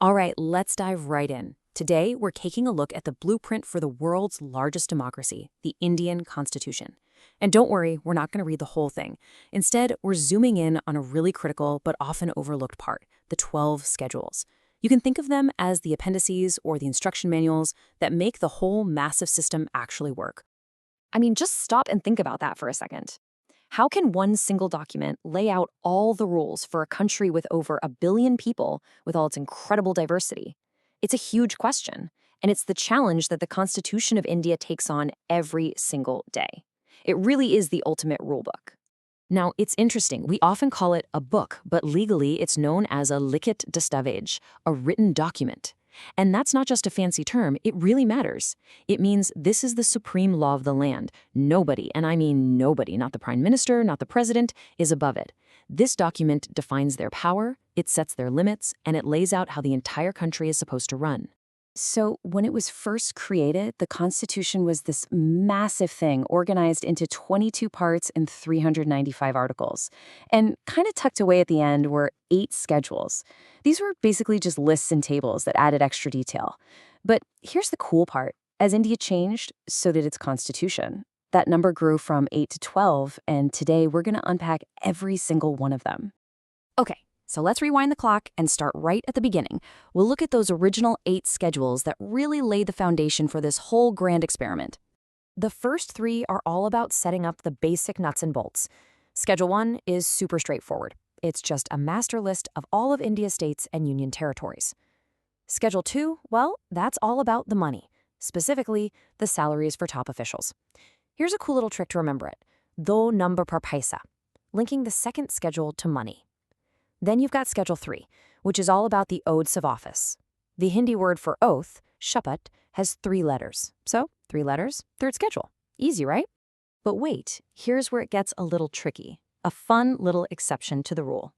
All right, let's dive right in. Today, we're taking a look at the blueprint for the world's largest democracy, the Indian Constitution. And don't worry, we're not going to read the whole thing. Instead, we're zooming in on a really critical but often overlooked part, the 12 schedules. You can think of them as the appendices or the instruction manuals that make the whole massive system actually work. I mean, just stop and think about that for a second. How can one single document lay out all the rules for a country with over 1 billion people with all its incredible diversity? It's a huge question, and it's the challenge that the Constitution of India takes on every single day. It really is the ultimate rulebook. Now, it's interesting. We often call it a book, but legally it's known as a likhit dastavaj, a written document. And that's not just a fancy term, it really matters. It means this is the supreme law of the land. Nobody, and I mean nobody, not the prime minister, not the president, is above it. This document defines their power, it sets their limits, and it lays out how the entire country is supposed to run. So, when it was first created, the Constitution was this massive thing organized into 22 parts and 395 articles. And kind of tucked away at the end were 8 schedules. These were basically just lists and tables that added extra detail. But here's the cool part. As India changed, so did its constitution. That number grew from 8 to 12, and today we're going to unpack every single one of them. Okay, so let's rewind the clock and start right at the beginning. We'll look at those original 8 schedules that really laid the foundation for this whole grand experiment. The first 3 are all about setting up the basic nuts and bolts. Schedule 1 is super straightforward. It's just a master list of all of India's states and union territories. Schedule 2, well, that's all about the money, specifically the salaries for top officials. Here's a cool little trick to remember it. Do number per paisa, linking the second schedule to money. Then you've got Schedule 3, which is all about the oaths of office. The Hindi word for oath, shapat, has 3 letters. So, 3 letters, third schedule. Easy, right? But wait, here's where it gets a little tricky. A fun little exception to the rule.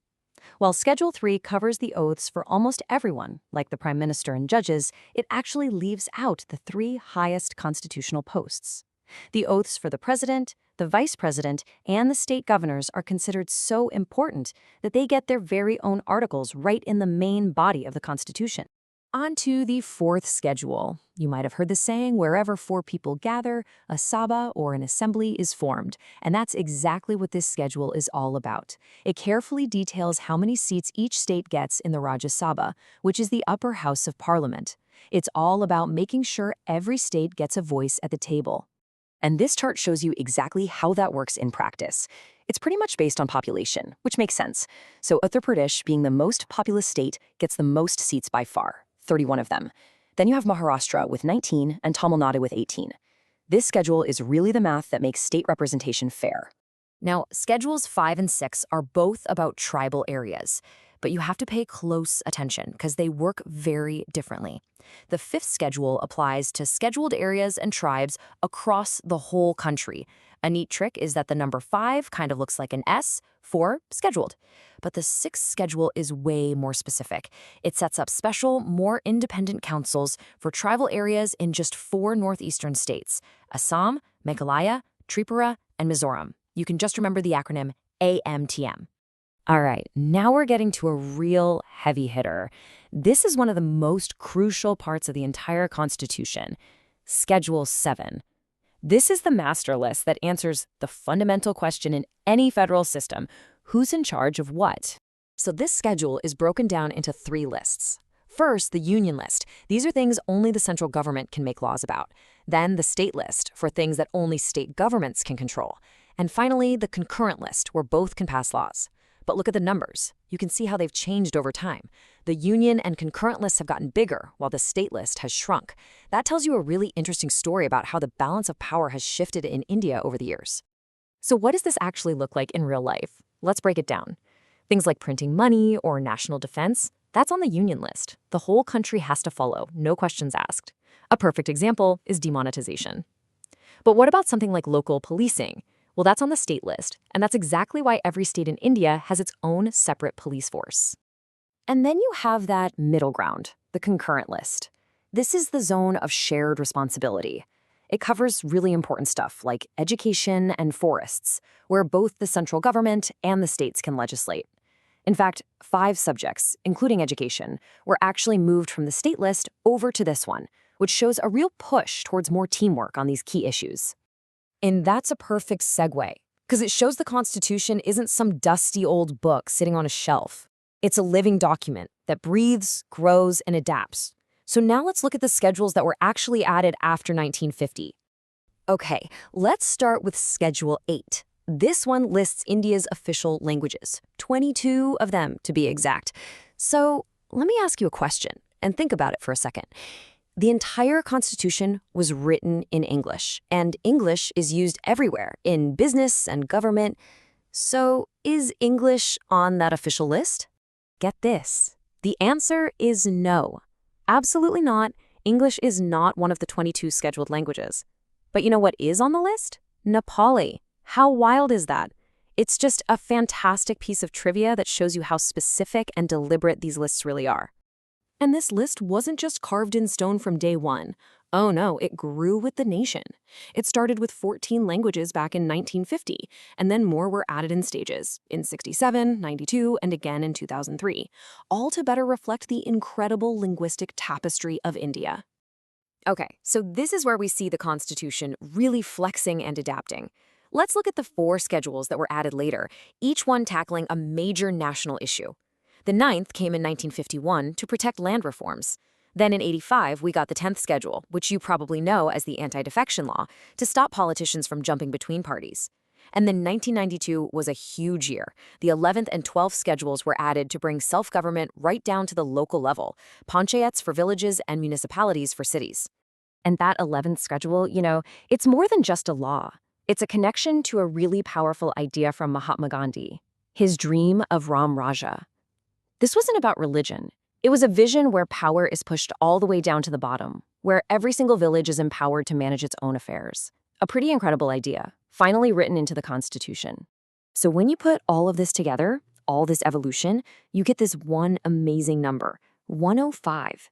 While Schedule 3 covers the oaths for almost everyone, like the Prime Minister and judges, it actually leaves out the 3 highest constitutional posts. The oaths for the President, the Vice President, and the state governors are considered so important that they get their very own articles right in the main body of the Constitution. On to the 4th schedule. You might have heard the saying, wherever 4 people gather, a sabha or an assembly is formed. And that's exactly what this schedule is all about. It carefully details how many seats each state gets in the Rajya Sabha, which is the upper house of parliament. It's all about making sure every state gets a voice at the table. And this chart shows you exactly how that works in practice. It's pretty much based on population, which makes sense. So Uttar Pradesh, being the most populous state, gets the most seats by far, 31 of them. Then you have Maharashtra with 19 and Tamil Nadu with 18. This schedule is really the math that makes state representation fair. Now, Schedules 5 and 6 are both about tribal areas, but you have to pay close attention because they work very differently. The 5th schedule applies to scheduled areas and tribes across the whole country. A neat trick is that the number 5 kind of looks like an S for scheduled. But the 6th schedule is way more specific. It sets up special, more independent councils for tribal areas in just 4 northeastern states: Assam, Meghalaya, Tripura, and Mizoram. You can just remember the acronym AMTM. All right, now we're getting to a real heavy hitter. This is one of the most crucial parts of the entire Constitution, Schedule 7. This is the master list that answers the fundamental question in any federal system: who's in charge of what? So this schedule is broken down into 3 lists. First, the union list. These are things only the central government can make laws about. Then the state list, for things that only state governments can control. And finally, the concurrent list, where both can pass laws. But look at the numbers. You can see how they've changed over time. The union and concurrent lists have gotten bigger, while the state list has shrunk. That tells you a really interesting story about how the balance of power has shifted in India over the years. So what does this actually look like in real life? Let's break it down. Things like printing money or national defense, that's on the union list. The whole country has to follow, no questions asked. A perfect example is demonetization. But what about something like local policing? Well, that's on the state list, and that's exactly why every state in India has its own separate police force. And then you have that middle ground, the concurrent list. This is the zone of shared responsibility. It covers really important stuff like education and forests, where both the central government and the states can legislate. In fact, 5 subjects, including education, were actually moved from the state list over to this one, which shows a real push towards more teamwork on these key issues. And that's a perfect segue, because it shows the Constitution isn't some dusty old book sitting on a shelf. It's a living document that breathes, grows, and adapts. So now let's look at the schedules that were actually added after 1950. Okay, let's start with Schedule 8. This one lists India's official languages, 22 of them to be exact. So let me ask you a question, and think about it for a second. The entire Constitution was written in English, and English is used everywhere, in business and government. So is English on that official list? Get this. The answer is no. Absolutely not. English is not one of the 22 scheduled languages. But you know what is on the list? Nepali. How wild is that? It's just a fantastic piece of trivia that shows you how specific and deliberate these lists really are. And this list wasn't just carved in stone from day one. Oh no, it grew with the nation. It started with 14 languages back in 1950, and then more were added in stages, in 67, 92, and again in 2003, all to better reflect the incredible linguistic tapestry of India. Okay, so this is where we see the Constitution really flexing and adapting. Let's look at the 4 schedules that were added later, each one tackling a major national issue. The 9th came in 1951 to protect land reforms. Then in 85, we got the 10th schedule, which you probably know as the anti-defection law, to stop politicians from jumping between parties. And then 1992 was a huge year. The 11th and 12th schedules were added to bring self-government right down to the local level, panchayats for villages and municipalities for cities. And that 11th schedule, it's more than just a law. It's a connection to a really powerful idea from Mahatma Gandhi, his dream of Ram Raja. This wasn't about religion. It was a vision where power is pushed all the way down to the bottom, where every single village is empowered to manage its own affairs. A pretty incredible idea, finally written into the Constitution. So when you put all of this together, all this evolution, you get this one amazing number, 105.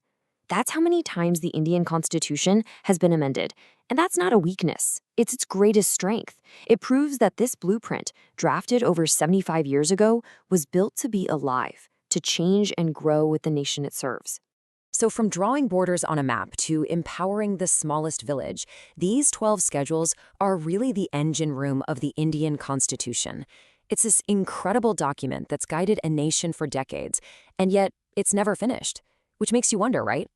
That's how many times the Indian Constitution has been amended. And that's not a weakness. It's its greatest strength. It proves that this blueprint, drafted over 75 years ago, was built to be alive, to change and grow with the nation it serves. So from drawing borders on a map to empowering the smallest village, these 12 schedules are really the engine room of the Indian Constitution. It's this incredible document that's guided a nation for decades, and yet it's never finished. Which makes you wonder, right?